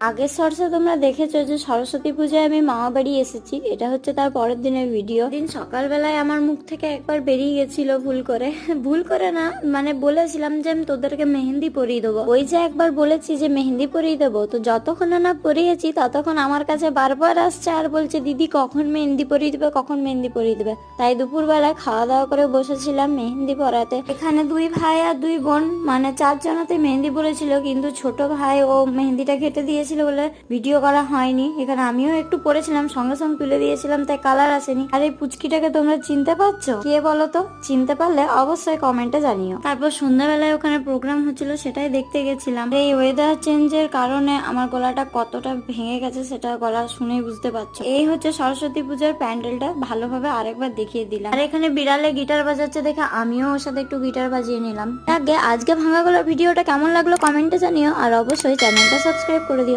আগের শর্টসে তোমরা দেখেছো যে সরস্বতী পূজায় আমি মামা বাড়ি এসেছি, এটা হচ্ছে তার পরের দিনের ভিডিও। দিন সকালবেলায় আমার মুখ থেকে একবার বেরিয়ে গেছিল ভুল করে ভুল করে না, মানে বলেছিলাম যে আমি তোদেরকে মেহেন্দি পরিয়ে দেবো। ওই যে একবার বলেছি যে মেহেন্দি পরিয়ে দেবো, তো যতক্ষণ না পরিয়েছি ততক্ষণ আমার কাছে বারবার আসছে আর বলছে দিদি কখন মেহেন্দি পরিয়ে দিবে, কখন মেহেন্দি পরিয়ে দিবে। তাই দুপুরবেলায় খাওয়া দাওয়া করে বসেছিলাম মেহেন্দি পরাতে। এখানে 2 ভাই আর 2 বোন, মানে 4 জনাতে মেহেন্দি পরেছিল, কিন্তু ছোট ভাই ও মেহেন্দিটা কেটে দিয়েছিল বলে ভিডিও করা হয়নি। এখানে আমিও একটু পরেছিলাম, সঙ্গে সঙ্গে তুলে দিয়েছিলাম, তাই কালার আসেনি। আর এই পুচকিটাকে তোমরা চিনতে পারছো? কে বলো তো? চিনতে পারলে অবশ্যই কমেন্টে জানিও। তারপর সন্ধ্যাবেলায় ওখানে প্রোগ্রাম হচ্ছিল, সেটাই দেখতে গেছিলাম। এই ওয়েদার চেঞ্জের কারণে আমার গলাটা কতটা ভেঙে গেছে সেটা গলা শুনেই বুঝতে পারছো। এই হচ্ছে সরস্বতী পূজার প্যান্ডেলটা, ভালোভাবে আরেকবার দেখিয়ে দিলাম। আর এখানে বিড়ালে গিটার বাজাচ্ছে দেখে আমিও ওর সাথে একটু গিটার বাজিয়ে নিলাম। আজকে ভাঙা গলার ভিডিওটা কেমন লাগলো কমেন্টে জানিও, আর অবশ্যই চ্যানেলটা সাবস্ক্রাইব করে দিও।